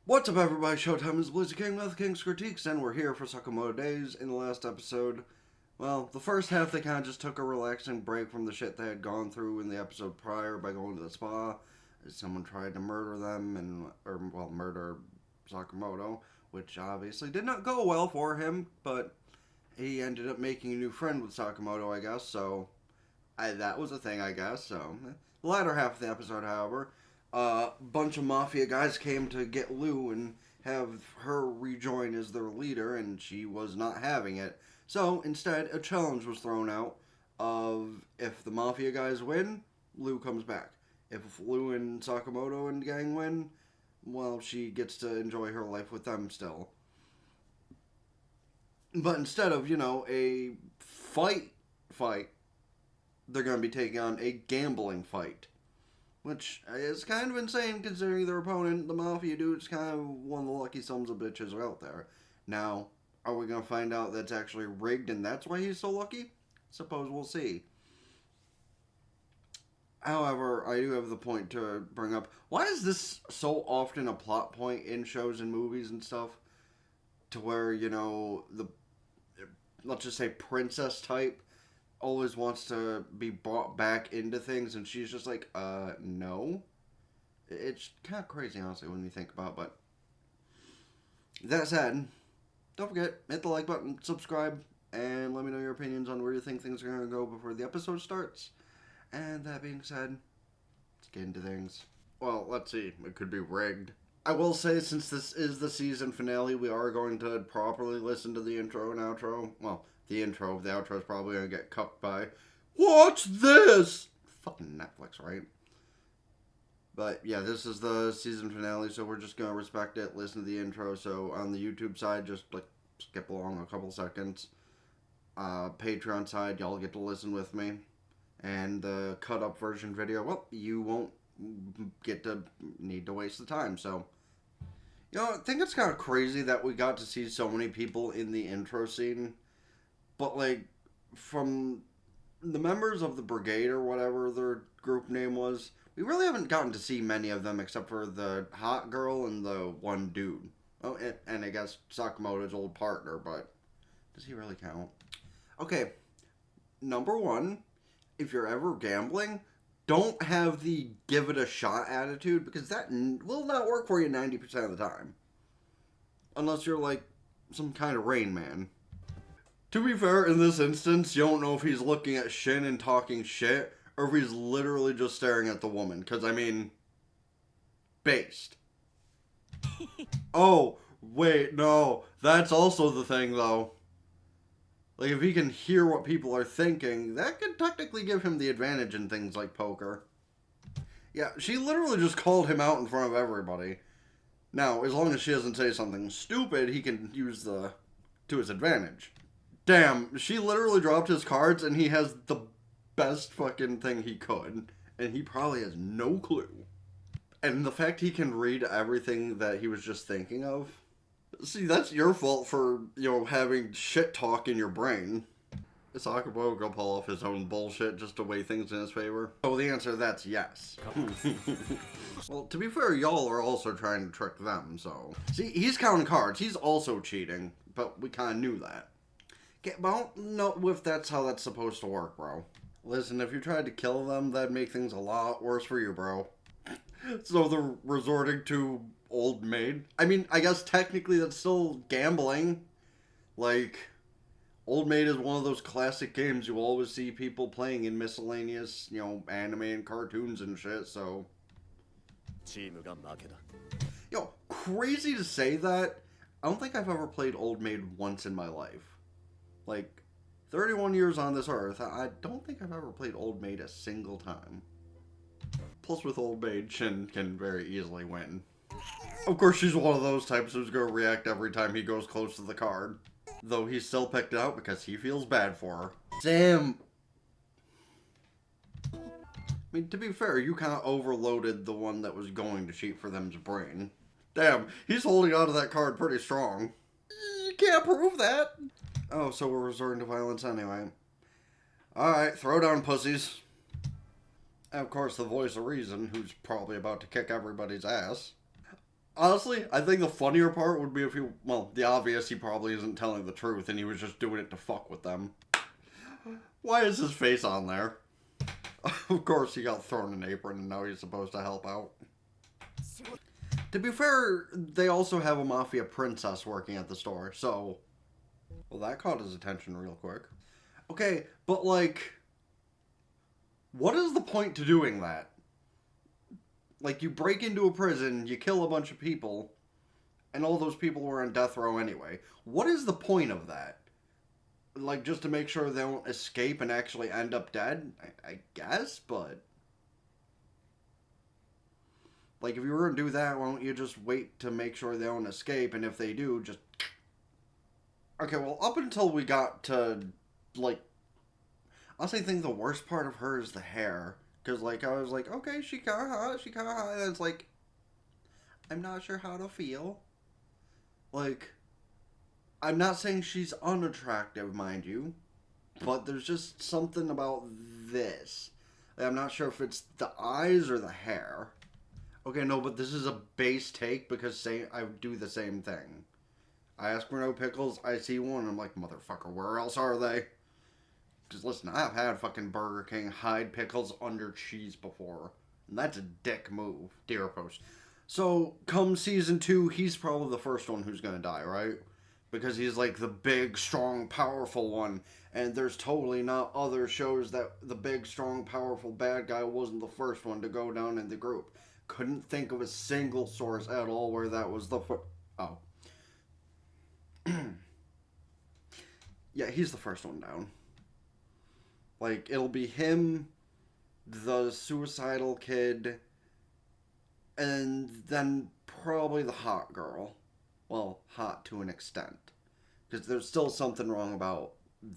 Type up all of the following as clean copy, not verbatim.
What's up, everybody? Showtime is Blizzard King with King's Critiques, and we're here for Sakamoto Days. In the last episode, well, the first half they kind of just took a relaxing break from the shit they had gone through in the episode prior by going to the spa. Someone tried to murder them murder Sakamoto, which obviously did not go well for him, but he ended up making a new friend with Sakamoto, I guess, so that was a thing, I guess. So, the latter half of the episode, however, a bunch of mafia guys came to get Lou and have her rejoin as their leader, and she was not having it. So, instead, a challenge was thrown out of if the mafia guys win, Lou comes back. If Lou and Sakamoto and gang win, well, she gets to enjoy her life with them still. But instead of, a fight, they're going to be taking on a gambling fight. Which is kind of insane considering their opponent, the Mafia dude, is kind of one of the lucky sons of bitches out there. Now, are we going to find out that's actually rigged and that's why he's so lucky? Suppose we'll see. However, I do have the point to bring up. Why is this so often a plot point in shows and movies and stuff? To where, let's just say princess type always wants to be brought back into things, and she's just like, no. It's kind of crazy, honestly, when you think about it, but that said, don't forget, hit the like button, subscribe, and let me know your opinions on where you think things are going to go before the episode starts. And that being said, let's get into things. Well, let's see, it could be rigged. I will say, since this is the season finale, we are going to properly listen to the intro and outro. Well, the outro is probably going to get cucked by, "What's this?" Fucking Netflix, right? But yeah, this is the season finale, so we're just going to respect it, listen to the intro. So on the YouTube side, just skip along a couple seconds. Patreon side, y'all get to listen with me. And the cut up version video, well, you won't need to waste the time, so. I think it's kind of crazy that we got to see so many people in the intro scene. But, from the members of the brigade or whatever their group name was, we really haven't gotten to see many of them except for the hot girl and the one dude. Oh, and I guess Sakamoto's old partner, but does he really count? Okay, number one, if you're ever gambling, don't have the give it a shot attitude, because that will not work for you 90% of the time. Unless you're like some kind of Rain Man. To be fair, in this instance, you don't know if he's looking at Shin and talking shit, or if he's literally just staring at the woman. Because, based. Oh, wait, no. That's also the thing, though. If he can hear what people are thinking, that could technically give him the advantage in things like poker. Yeah, she literally just called him out in front of everybody. Now, as long as she doesn't say something stupid, he can use to his advantage. Damn, she literally dropped his cards and he has the best fucking thing he could. And he probably has no clue. And the fact he can read everything that he was just thinking of. See, that's your fault for, having shit talk in your brain. Is Sakamoto gonna pull off his own bullshit just to weigh things in his favor? Oh, the answer to that's yes. Well, to be fair, y'all are also trying to trick them, so. See, he's counting cards. He's also cheating, but we kind of knew that. But I don't know if that's how that's supposed to work, bro. Listen, if you tried to kill them, that'd make things a lot worse for you, bro. So they're resorting to Old Maid. I mean, I guess technically that's still gambling. Old Maid is one of those classic games you always see people playing in miscellaneous, anime and cartoons and shit, so. Crazy to say that. I don't think I've ever played Old Maid once in my life. 31 years on this earth, I don't think I've ever played Old Maid a single time. Plus, with Old Maid, Shin can very easily win. Of course, she's one of those types who's going to react every time he goes close to the card. Though he still picked it out because he feels bad for her. Damn. I mean, to be fair, you kind of overloaded the one that was going to cheat for them's brain. Damn, he's holding onto that card pretty strong. You can't prove that. Oh, so we're resorting to violence anyway. Alright, throw down, pussies. And of course, the voice of reason, who's probably about to kick everybody's ass. Honestly, I think the funnier part would be if the obvious, he probably isn't telling the truth and he was just doing it to fuck with them. Why is his face on there? Of course, he got thrown an apron and now he's supposed to help out. To be fair, they also have a mafia princess working at the store, so... Well, that caught his attention real quick. Okay, but like... What is the point to doing that? Like, you break into a prison, you kill a bunch of people, and all those people were on death row anyway. What is the point of that? Like, just to make sure they don't escape and actually end up dead? I guess, but... Like, if you were to do that, why don't you just wait to make sure they don't escape, and if they do, just... Okay, well, up until we got to, like... Honestly, I think the worst part of her is the hair. Because, like, I was like, okay, she kinda hot, and it's like... I'm not sure how to feel. Like... I'm not saying she's unattractive, mind you. But there's just something about this. Like, I'm not sure if it's the eyes or the hair. Okay, no, but this is a base take because I do the same thing. I ask for no pickles, I see one, I'm like, motherfucker, where else are they? Because listen, I've had fucking Burger King hide pickles under cheese before. And that's a dick move, dear post. So, come season 2, he's probably the first one who's gonna die, right? Because he's like the big, strong, powerful one. And there's totally not other shows that the big, strong, powerful bad guy wasn't the first one to go down in the group. Couldn't think of a single source at all where that was the Oh. Yeah, he's the first one down. Like, it'll be him, the suicidal kid, and then probably the hot girl. Well, hot to an extent. Because there's still something wrong about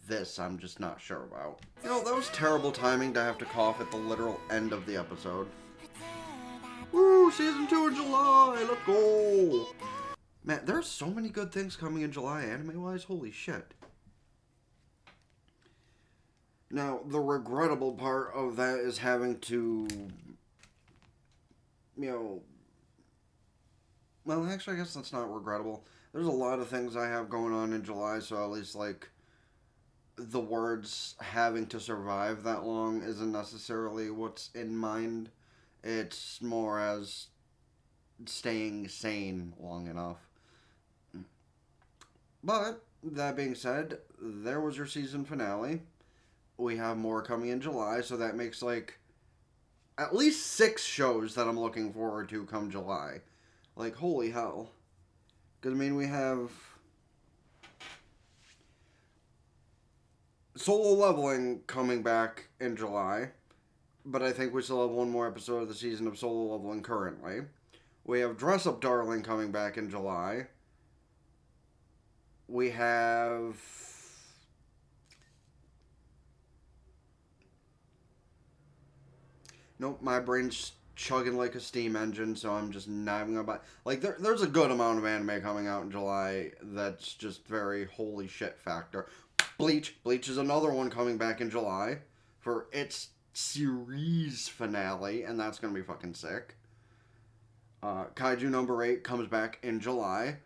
this I'm just not sure about. You know, that was terrible timing to have to cough at the literal end of the episode. Woo! Season 2 in July! Let's go! Man, there's so many good things coming in July anime-wise. Holy shit. Now, the regrettable part of that is having to... You know... Well, actually, I guess that's not regrettable. There's a lot of things I have going on in July, so at least, like... The words having to survive that long isn't necessarily what's in mind. It's more as staying sane long enough. But, that being said, there was your season finale. We have more coming in July, so that makes, like, at least 6 shows that I'm looking forward to come July. Like, holy hell. Because, I mean, we have Solo Leveling coming back in July. But I think we still have one more episode of the season of Solo Leveling currently. We have Dress Up Darling coming back in July. We have... Nope, my brain's chugging like a steam engine, so I'm just not even gonna... Like, there's a good amount of anime coming out in July that's just very holy shit factor. Bleach. Bleach is another one coming back in July for its series finale, and that's gonna be fucking sick. Kaiju number 8 comes back in July.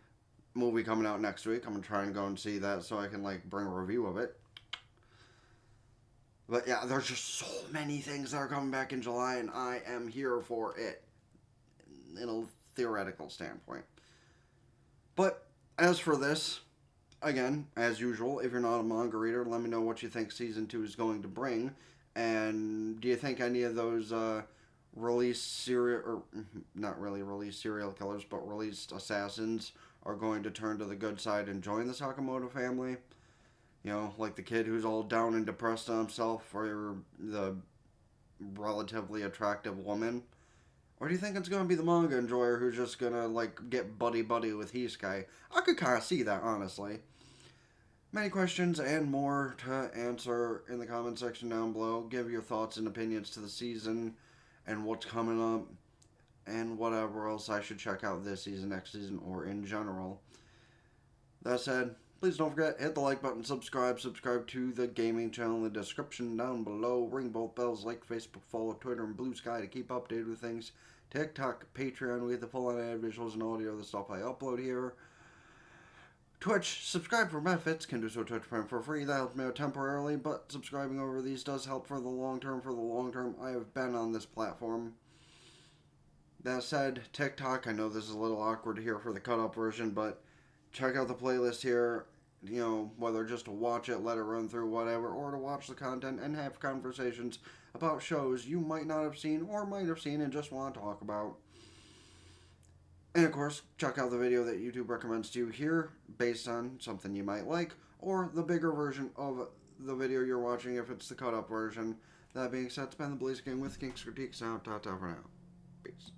Movie coming out next week. I'm gonna try and go and see that so I can, like, bring a review of it. But yeah, there's just so many things that are coming back in July, and I am here for it. In a theoretical standpoint. But, as for this, again, as usual, if you're not a manga reader, let me know what you think Season 2 is going to bring. And do you think any of those released serial... or not really released serial killers, but released assassins are going to turn to the good side and join the Sakamoto family? You know, like the kid who's all down and depressed on himself, or the relatively attractive woman? Or do you think it's going to be the manga enjoyer who's just going to, like, get buddy-buddy with Hiskai? I could kind of see that, honestly. Many questions and more to answer in the comment section down below. Give your thoughts and opinions to the season and what's coming up and whatever else I should check out this season, next season, or in general. That said, please don't forget, hit the like button, subscribe to the gaming channel in the description down below. Ring both bells, like Facebook, follow Twitter and Blue Sky to keep updated with things. TikTok, Patreon. We get the full unedited visuals and audio of the stuff I upload here. Twitch, subscribe for benefits. Can do so Twitch Prime for free. That helps me out temporarily, but subscribing over these does help for the long term. For the long term, I have been on this platform. That said, TikTok, I know this is a little awkward here for the cut-up version, but check out the playlist here. You know, whether just to watch it, let it run through, whatever, or to watch the content and have conversations about shows you might not have seen or might have seen and just want to talk about. And of course, check out the video that YouTube recommends to you here based on something you might like, or the bigger version of the video you're watching if it's the cut-up version. That being said, it's been the Blaze Game with King's Critique. Sound, ta-ta for now. Peace.